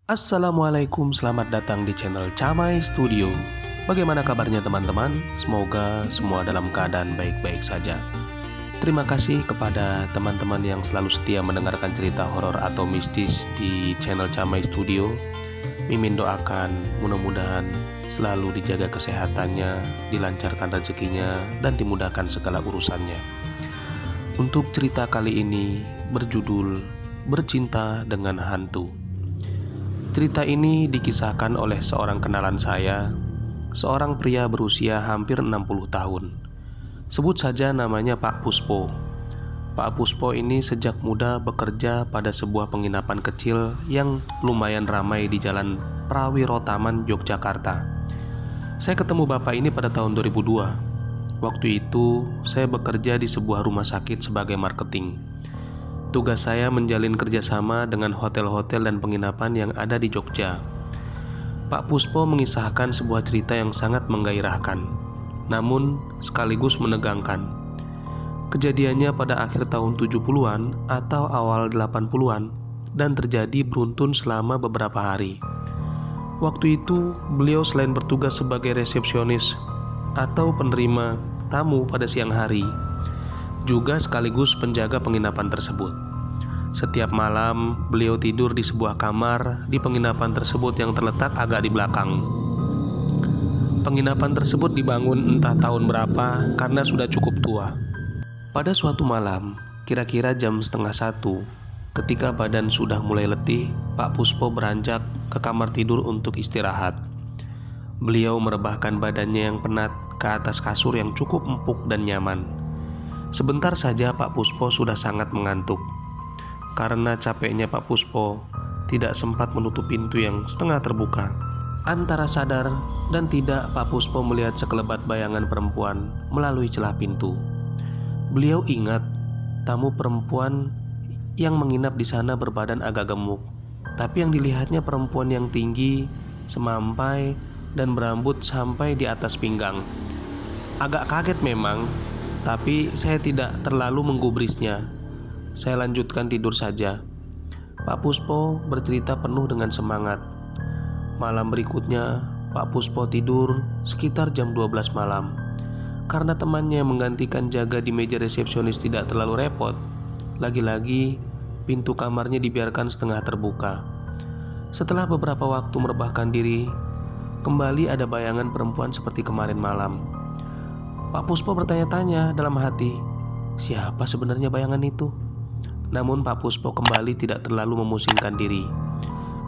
Assalamualaikum, selamat datang di channel Camai Studio. Bagaimana kabarnya teman-teman? Semoga semua dalam keadaan baik-baik saja. Terima kasih kepada teman-teman yang selalu setia mendengarkan cerita horor atau mistis di channel Camai Studio. Mimin doakan mudah-mudahan selalu dijaga kesehatannya, dilancarkan rezekinya, dan dimudahkan segala urusannya. Untuk cerita kali ini berjudul Bercinta dengan Hantu. Cerita ini dikisahkan oleh seorang kenalan saya, seorang pria berusia hampir 60 tahun. Sebut saja namanya Pak Puspo. Pak Puspo ini sejak muda bekerja pada sebuah penginapan kecil yang lumayan ramai di Jalan Prawirotaman, Yogyakarta. Saya ketemu bapak ini pada tahun 2002. Waktu itu saya bekerja di sebuah rumah sakit sebagai marketing. Tugas saya menjalin kerjasama dengan hotel-hotel dan penginapan yang ada di Jogja. Pak Puspo mengisahkan sebuah cerita yang sangat menggairahkan, namun sekaligus menegangkan. Kejadiannya pada akhir tahun 70-an atau awal 80-an dan terjadi beruntun selama beberapa hari. Waktu itu beliau selain bertugas sebagai resepsionis atau penerima tamu pada siang hari, juga sekaligus penjaga penginapan tersebut. Setiap malam beliau tidur di sebuah kamar di penginapan tersebut yang terletak agak di belakang. Penginapan tersebut dibangun entah tahun berapa karena sudah cukup tua. Pada suatu malam, kira-kira jam 12:30, ketika badan sudah mulai letih, Pak Puspo beranjak ke kamar tidur untuk istirahat. Beliau merebahkan badannya yang penat ke atas kasur yang cukup empuk dan nyaman. Sebentar saja Pak Puspo sudah sangat mengantuk. Karena capeknya Pak Puspo tidak sempat menutup pintu yang setengah terbuka. Antara sadar dan tidak, Pak Puspo melihat sekelebat bayangan perempuan melalui celah pintu. Beliau ingat tamu perempuan yang menginap di sana berbadan agak gemuk, tapi yang dilihatnya perempuan yang tinggi, semampai, dan berambut sampai di atas pinggang. Agak kaget memang, tapi saya tidak terlalu menggubrisnya. Saya lanjutkan tidur saja. Pak Puspo bercerita penuh dengan semangat. Malam berikutnya, Pak Puspo tidur sekitar jam 12 malam. Karena temannya yang menggantikan jaga di meja resepsionis tidak terlalu repot, lagi-lagi pintu kamarnya dibiarkan setengah terbuka. Setelah beberapa waktu merebahkan diri, kembali ada bayangan perempuan seperti kemarin malam. Pak Puspo bertanya-tanya dalam hati, siapa sebenarnya bayangan itu? Namun Pak Puspo kembali tidak terlalu memusingkan diri.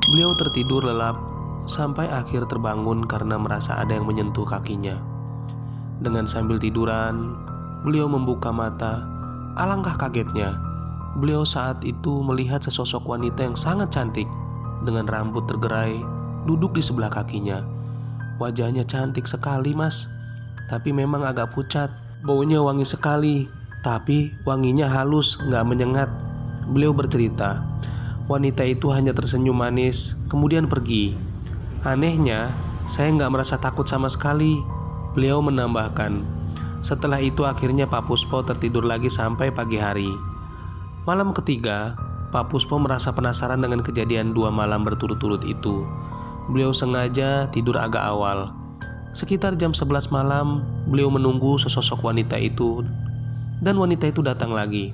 Beliau tertidur lelap sampai akhir terbangun karena merasa ada yang menyentuh kakinya. Dengan sambil tiduran, beliau membuka mata. Alangkah kagetnya, beliau saat itu melihat sesosok wanita yang sangat cantik dengan rambut tergerai duduk di sebelah kakinya. Wajahnya cantik sekali, Mas, tapi memang agak pucat. Baunya wangi sekali, tapi wanginya halus, gak menyengat. Beliau bercerita, wanita itu hanya tersenyum manis, kemudian pergi. Anehnya, saya gak merasa takut sama sekali. Beliau menambahkan, setelah itu akhirnya Pak Puspo tertidur lagi sampai pagi hari. Malam ketiga, Pak Puspo merasa penasaran dengan kejadian 2 malam berturut-turut itu. Beliau sengaja tidur agak awal. Sekitar jam 11 malam, beliau menunggu sesosok wanita itu, dan wanita itu datang lagi.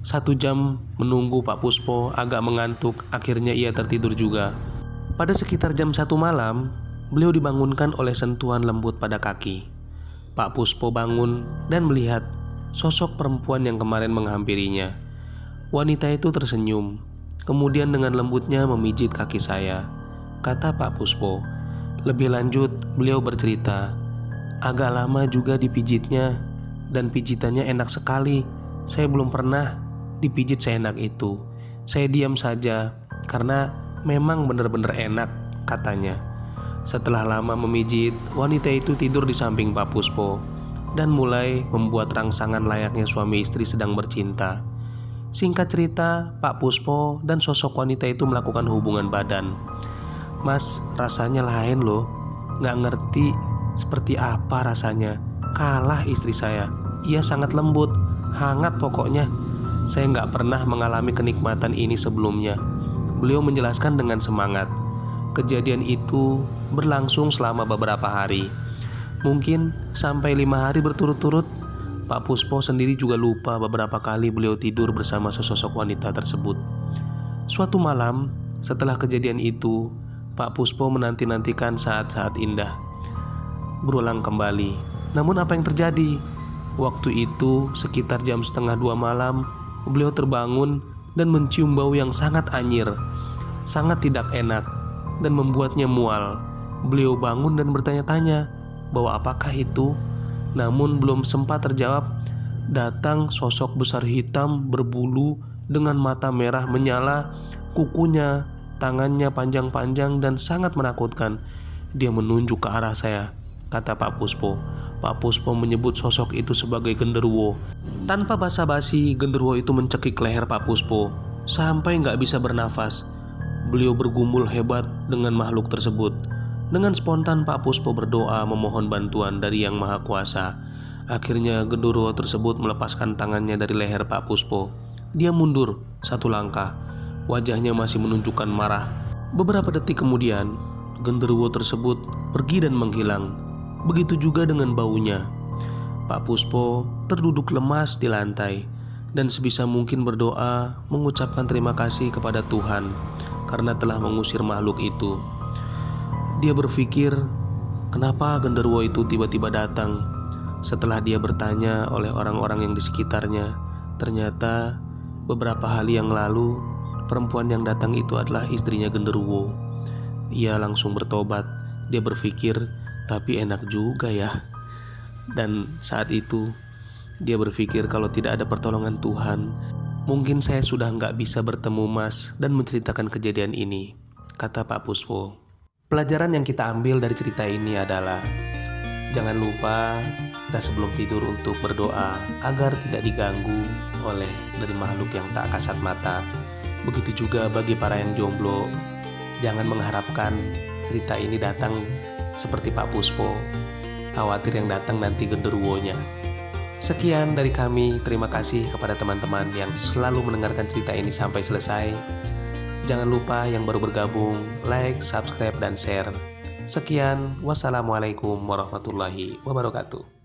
1 jam menunggu Pak Puspo agak mengantuk, akhirnya ia tertidur juga. Pada sekitar jam 1 malam, beliau dibangunkan oleh sentuhan lembut pada kaki. Pak Puspo bangun dan melihat sosok perempuan yang kemarin menghampirinya. Wanita itu tersenyum, kemudian dengan lembutnya memijit kaki saya, kata Pak Puspo. Lebih lanjut, beliau bercerita, agak lama juga dipijitnya, dan pijitannya enak sekali. Saya belum pernah dipijit seenak itu. Saya diam saja karena memang benar-benar enak, katanya. Setelah lama memijit, wanita itu tidur di samping Pak Puspo dan mulai membuat rangsangan layaknya suami istri sedang bercinta. Singkat cerita, Pak Puspo dan sosok wanita itu melakukan hubungan badan. Mas, rasanya lain loh. Gak ngerti seperti apa rasanya. Kalah istri saya. Ia sangat lembut, hangat pokoknya. Saya gak pernah mengalami kenikmatan ini sebelumnya. Beliau menjelaskan dengan semangat. Kejadian itu berlangsung selama beberapa hari, mungkin sampai 5 hari berturut-turut. Pak Puspo sendiri juga lupa beberapa kali beliau tidur bersama sesosok wanita tersebut. Suatu malam setelah kejadian itu, Pak Puspo menanti-nantikan saat-saat indah berulang kembali. Namun apa yang terjadi? Waktu itu sekitar jam 1:30 malam, beliau terbangun dan mencium bau yang sangat anyir, sangat tidak enak, dan membuatnya mual. Beliau bangun dan bertanya-tanya, bau apakah itu? Namun belum sempat terjawab, datang sosok besar hitam berbulu dengan mata merah menyala, kukunya, tangannya panjang-panjang dan sangat menakutkan. Dia menunjuk ke arah saya, kata Pak Puspo. Pak Puspo menyebut sosok itu sebagai genderuwo. Tanpa basa-basi, genderuwo itu mencekik leher Pak Puspo sampai nggak bisa bernafas. Beliau bergumul hebat dengan makhluk tersebut. Dengan spontan Pak Puspo berdoa memohon bantuan dari Yang Maha Kuasa. Akhirnya genderuwo tersebut melepaskan tangannya dari leher Pak Puspo. Dia mundur 1 langkah. Wajahnya masih menunjukkan marah. Beberapa detik kemudian, genderuwo tersebut pergi dan menghilang. Begitu juga dengan baunya. Pak Puspo terduduk lemas di lantai dan sebisa mungkin berdoa mengucapkan terima kasih kepada Tuhan karena telah mengusir makhluk itu. Dia berpikir, kenapa genderuwo itu tiba-tiba datang? Setelah dia bertanya oleh orang-orang yang di sekitarnya, ternyata beberapa hari yang lalu perempuan yang datang itu adalah istrinya genderuwo. Ia langsung bertobat. Dia berpikir, tapi enak juga ya. Dan saat itu dia berpikir kalau tidak ada pertolongan Tuhan, mungkin saya sudah nggak bisa bertemu Mas dan menceritakan kejadian ini, kata Pak Puspo. Pelajaran yang kita ambil dari cerita ini adalah jangan lupa kita sebelum tidur untuk berdoa agar tidak diganggu oleh dari makhluk yang tak kasat mata. Begitu juga bagi para yang jomblo, jangan mengharapkan cerita ini datang seperti Pak Puspo, khawatir yang datang nanti genderuwonya. Sekian dari kami, terima kasih kepada teman-teman yang selalu mendengarkan cerita ini sampai selesai. Jangan lupa yang baru bergabung, like, subscribe, dan share. Sekian, wassalamualaikum warahmatullahi wabarakatuh.